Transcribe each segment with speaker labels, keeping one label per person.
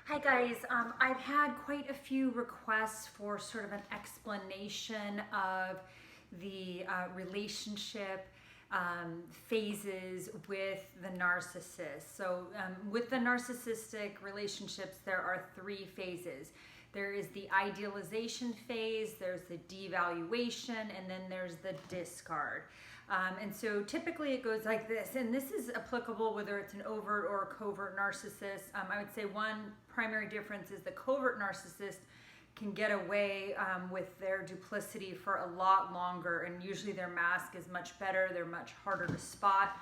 Speaker 1: Hi guys, I've had quite a few requests for sort of an explanation of the relationship phases with the narcissist. So with the narcissistic relationships, there are three phases. There is the idealization phase, there's the devaluation, and then there's the discard. And so typically it goes like this, and this is applicable whether it's an overt or a covert narcissist. I would say one primary difference is the covert narcissist can get away with their duplicity for a lot longer, and usually their mask is much better, they're much harder to spot.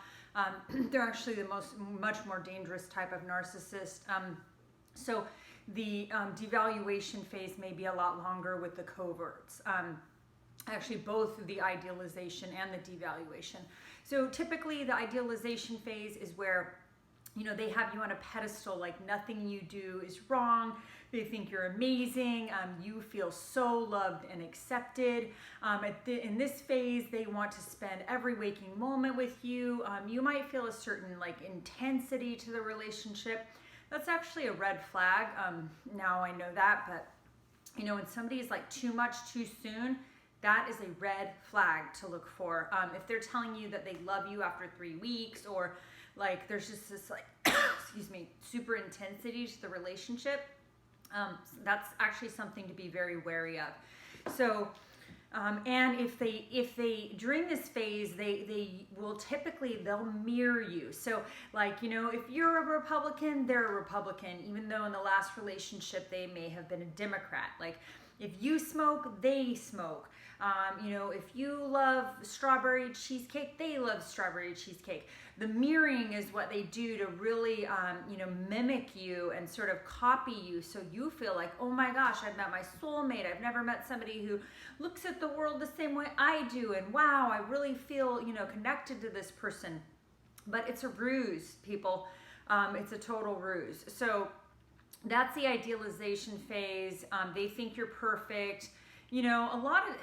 Speaker 1: They're actually the much more dangerous type of narcissist. So the devaluation phase may be a lot longer with the coverts. Actually, both the idealization and the devaluation. So typically the idealization phase is where they have you on a pedestal, like nothing you do is wrong. They think you're amazing. You feel so loved and accepted. In this phase, they want to spend every waking moment with you. You might feel a certain intensity to the relationship. That's actually a red flag. Now I know that, but when somebody is too much too soon, that is a red flag to look for. If they're telling you that they love you after 3 weeks, or there's just this excuse me, super intensity to the relationship, that's actually something to be very wary of. So, and if they during this phase, they will they'll mirror you. So if you're a Republican, they're a Republican, even though in the last relationship they may have been a Democrat. If you smoke, they smoke. If you love strawberry cheesecake, they love strawberry cheesecake. The mirroring is what they do to really, mimic you and sort of copy you. So you feel like, oh my gosh, I've met my soulmate. I've never met somebody who looks at the world the same way I do. And wow, I really feel, connected to this person. But it's a ruse, people. It's a total ruse. So that's the idealization phase. They think you're perfect. A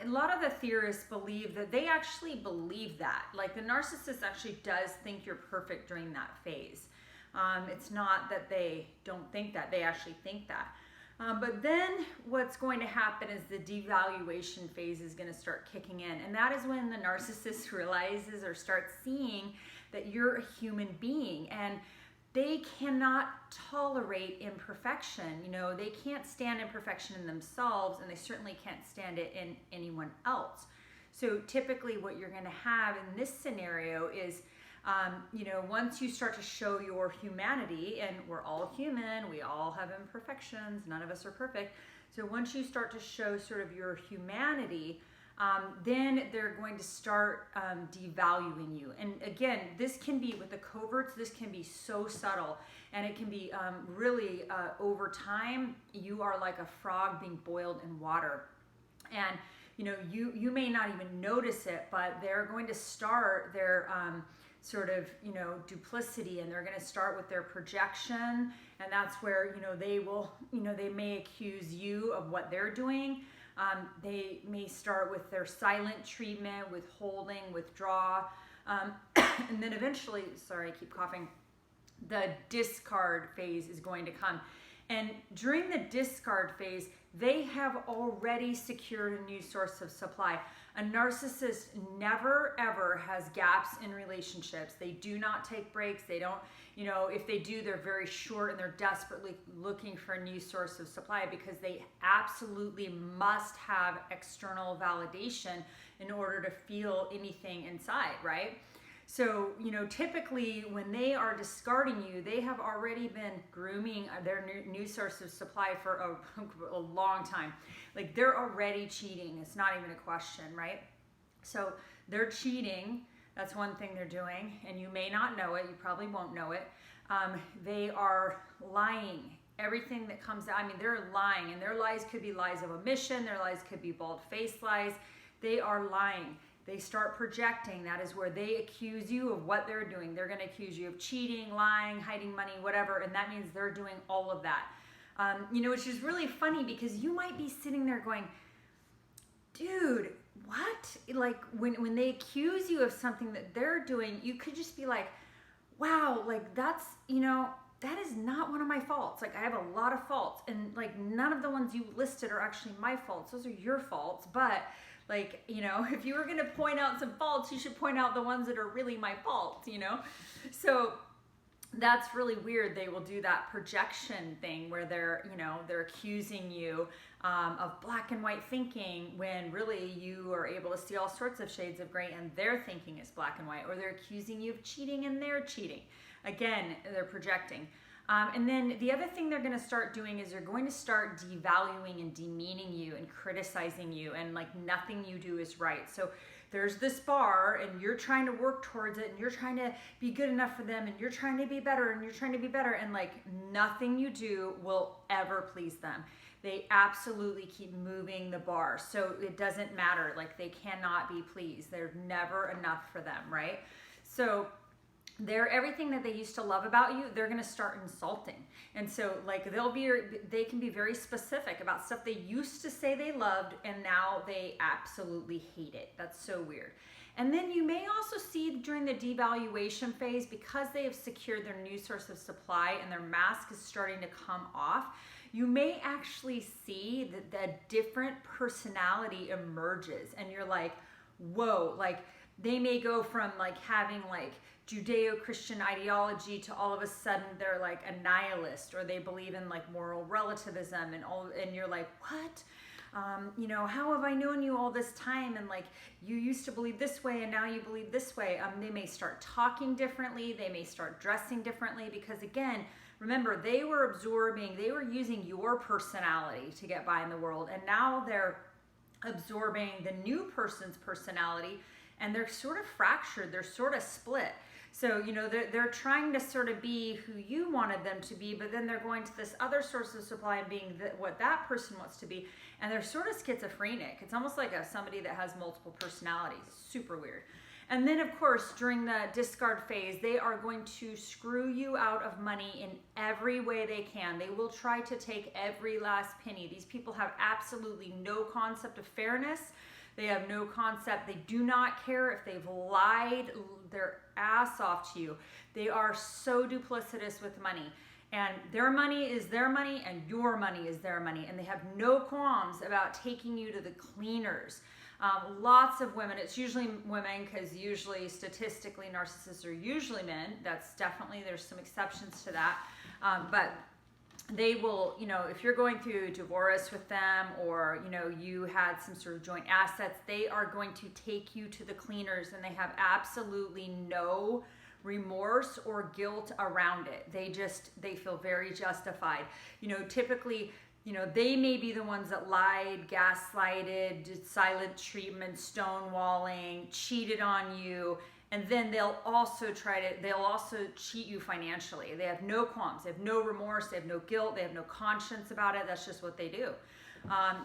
Speaker 1: lot of the theorists believe that they actually believe that. The narcissist actually does think you're perfect during that phase. It's not that they don't think that, they actually think that. But then what's going to happen is the devaluation phase is going to start kicking in. And that is when the narcissist realizes or starts seeing that you're a human being, and they cannot tolerate imperfection. They can't stand imperfection in themselves, and they certainly can't stand it in anyone else. So typically what you're going to have in this scenario is, once you start to show your humanity, and we're all human, we all have imperfections, none of us are perfect. So once you start to show sort of your humanity, then they're going to start devaluing you. And again, this can be with the coverts, this can be so subtle, and it can be really over time, you are like a frog being boiled in water. And you may not even notice it, but they're going to start their sort of duplicity, and they're going to start with their projection, and that's where they will they may accuse you of what they're doing. They may start with their silent treatment, withholding, withdraw, and then eventually, sorry, I keep coughing, the discard phase is going to come. And during the discard phase, they have already secured a new source of supply. A narcissist never ever has gaps in relationships. They do not take breaks. They don't, if they do, they're very short, and they're desperately looking for a new source of supply because they absolutely must have external validation in order to feel anything inside, right? So, typically when they are discarding you, they have already been grooming their new source of supply for a long time. They're already cheating. It's not even a question, right? So they're cheating. That's one thing they're doing, and you may not know it. You probably won't know it. They are lying. Everything that comes out, they're lying, and their lies could be lies of omission. Their lies could be bald-faced lies. They are lying. They start projecting. That is where they accuse you of what they're doing. They're going to accuse you of cheating, lying, hiding money, whatever, and that means they're doing all of that. Which is really funny because you might be sitting there going, dude, what? When they accuse you of something that they're doing, you could just be like, wow, that's, that is not one of my faults. Like, I have a lot of faults, and like none of the ones you listed are actually my faults. Those are your faults. But like, you know, if you were going to point out some faults, you should point out the ones that are really my faults, you know? So that's really weird. They will do that projection thing where they're, you know, they're accusing you of black and white thinking, when really you are able to see all sorts of shades of gray, and their thinking is black and white. Or they're accusing you of cheating and they're cheating. Again, they're projecting. And then the other thing they're going to start doing is they're going to start devaluing and demeaning you and criticizing you, and like nothing you do is right. So there's this bar and you're trying to work towards it, and you're trying to be good enough for them, and you're trying to be better, and you're trying to be better, and like nothing you do will ever please them. They absolutely keep moving the bar. So it doesn't matter. Like, they cannot be pleased. They're never enough for them, right? So they're everything that they used to love about you, they're going to start insulting. And so like they can be very specific about stuff they used to say they loved, and now they absolutely hate it. That's so weird. And then you may also see during the devaluation phase, because they have secured their new source of supply and their mask is starting to come off, you may actually see that a different personality emerges, and you're like, whoa, like they may go from like having like Judeo-Christian ideology to all of a sudden they're like a nihilist, or they believe in like moral relativism, and you're like, what? You know, how have I known you all this time? And like, you used to believe this way and now you believe this way. They may start talking differently. They may start dressing differently, because again, remember, they were using your personality to get by in the world. And now they're absorbing the new person's personality, and they're sort of fractured. They're sort of split. So, you know, they're trying to sort of be who you wanted them to be, but then they're going to this other source of supply and being what that person wants to be. And they're sort of schizophrenic. It's almost like somebody that has multiple personalities. Super weird. And then, of course, during the discard phase, they are going to screw you out of money in every way they can. They will try to take every last penny. These people have absolutely no concept of fairness. They have no concept. They do not care if they've lied their ass off to you. They are so duplicitous with money. And their money is their money, and your money is their money. And they have no qualms about taking you to the cleaners. Lots of women, it's usually women, because usually statistically narcissists are usually men. That's definitely, there's some exceptions to that. But they will, you know, if you're going through a divorce with them, or, you know, you had some sort of joint assets, they are going to take you to the cleaners, and they have absolutely no remorse or guilt around it. They feel very justified. You know, typically, you know, they may be the ones that lied, gaslighted, did silent treatment, stonewalling, cheated on you. And then they'll also cheat you financially. They have no qualms, they have no remorse, they have no guilt, they have no conscience about it. That's just what they do.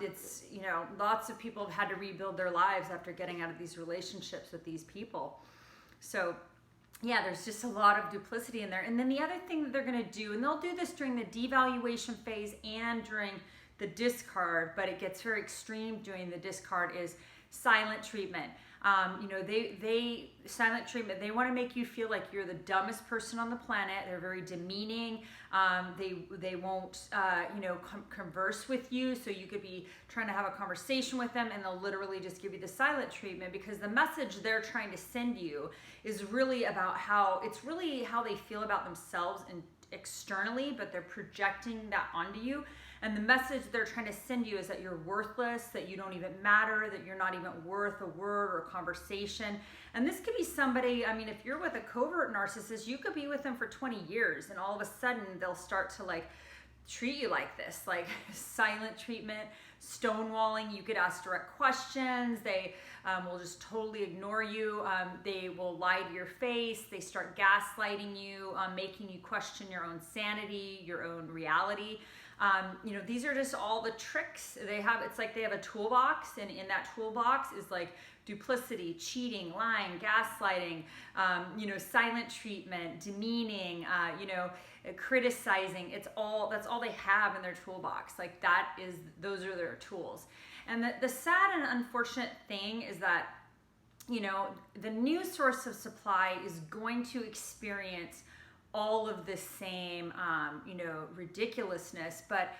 Speaker 1: It's, you know, lots of people have had to rebuild their lives after getting out of these relationships with these people. So yeah, there's just a lot of duplicity in there. And then the other thing that they're going to do, and they'll do this during the devaluation phase and during the discard, but it gets very extreme during the discard, is silent treatment. You know, they silent treatment, they want to make you feel like you're the dumbest person on the planet. They're very demeaning. They won't, you know, converse with you. So you could be trying to have a conversation with them, and they'll literally just give you the silent treatment, because the message they're trying to send you is really about how they feel about themselves and externally, but they're projecting that onto you. And the message they're trying to send you is that you're worthless, that you don't even matter, that you're not even worth a word or a conversation. And this could be somebody, I mean, if you're with a covert narcissist, you could be with them for 20 years, and all of a sudden they'll start to like treat you like this, like silent treatment, stonewalling. You could ask direct questions. They will just totally ignore you. They will lie to your face. They start gaslighting you, making you question your own sanity, your own reality. You know, these are just all the tricks they have. It's like they have a toolbox, and in that toolbox is like duplicity, cheating, lying, gaslighting, you know, silent treatment, demeaning, you know, criticizing. That's all they have in their toolbox. Like those are their tools. And the sad and unfortunate thing is that, you know, the new source of supply is going to experience all of the same, ridiculousness, but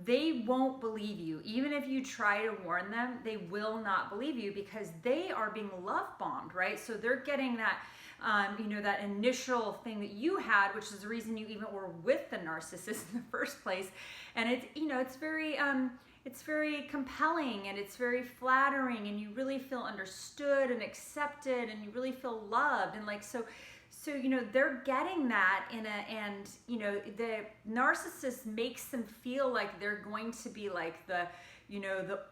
Speaker 1: they won't believe you. Even if you try to warn them, they will not believe you because they are being love bombed, right? So they're getting that, that initial thing that you had, which is the reason you even were with the narcissist in the first place. And it's very compelling and it's very flattering, and you really feel understood and accepted, and you really feel loved. And so they're getting that the narcissist makes them feel like they're going to be like the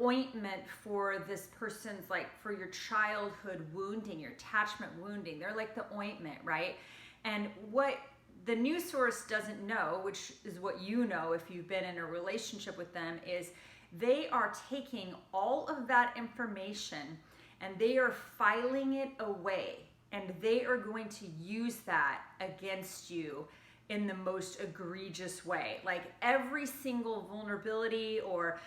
Speaker 1: ointment for this person's, like, for your childhood wounding, your attachment wounding. They're like the ointment, right? And what the new source doesn't know, which is what you know if you've been in a relationship with them, is they are taking all of that information and they are filing it away. And they are going to use that against you in the most egregious way. Like every single vulnerability or,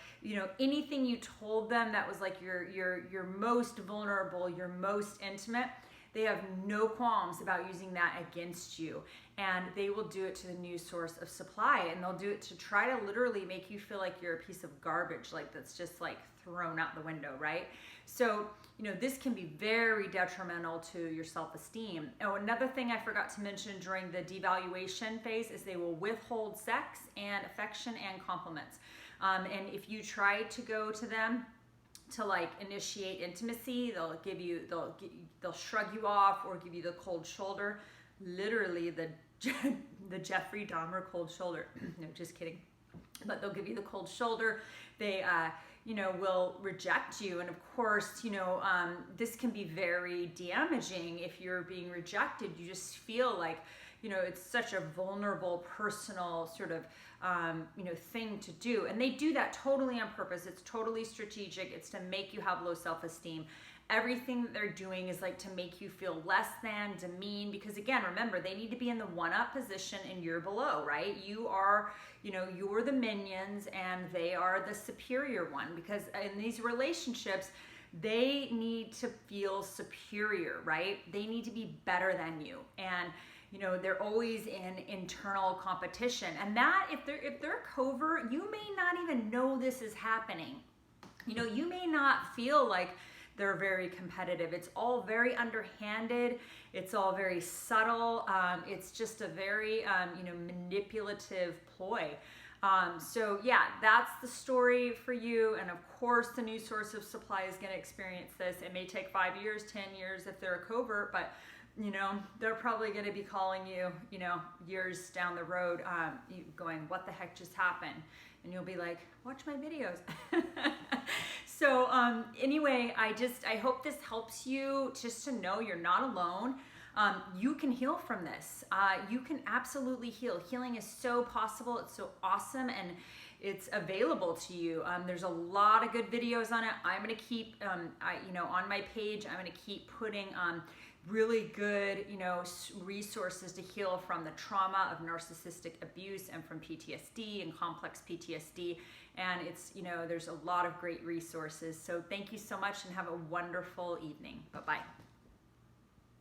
Speaker 1: anything you told them that was like your most vulnerable, your most intimate, they have no qualms about using that against you. And they will do it to the new source of supply. And they'll do it to try to literally make you feel like you're a piece of garbage, like that's just like thrown out the window, right? So, this can be very detrimental to your self-esteem. Oh, another thing I forgot to mention during the devaluation phase is they will withhold sex and affection and compliments. And if you try to go to them to like initiate intimacy, they'll shrug you off or give you the cold shoulder, literally the Jeffrey Dahmer cold shoulder. No, just kidding. But they'll give you the cold shoulder. They, will reject you. And of course, this can be very damaging if you're being rejected. You just feel like, it's such a vulnerable, personal sort of, thing to do. And they do that totally on purpose. It's totally strategic. It's to make you have low self-esteem. Everything that they're doing is like to make you feel less than, demean, because again, remember, they need to be in the one-up position and you're below, right? You are, you're the minions and they are the superior one, because in these relationships, they need to feel superior, right? They need to be better than you. And they're always in internal competition. And that, if they're covert, you may not even know this is happening. You may not feel like they're very competitive. It's all very underhanded. It's all very subtle. It's just a very, manipulative ploy. So yeah, that's the story for you. And of course, the new source of supply is going to experience this. It may take 5 years, 10 years if they're a covert, but they're probably going to be calling you, years down the road, going, what the heck just happened? And you'll be like, watch my videos. So anyway, I hope this helps you just to know you're not alone. You can heal from this. You can absolutely heal. Healing is so possible. It's so awesome. And it's available to you. There's a lot of good videos on it. I'm going to keep, on my page, I'm going to keep putting really good, resources to heal from the trauma of narcissistic abuse and from PTSD and complex PTSD. And it's, there's a lot of great resources. So thank you so much and have a wonderful evening. Bye-bye.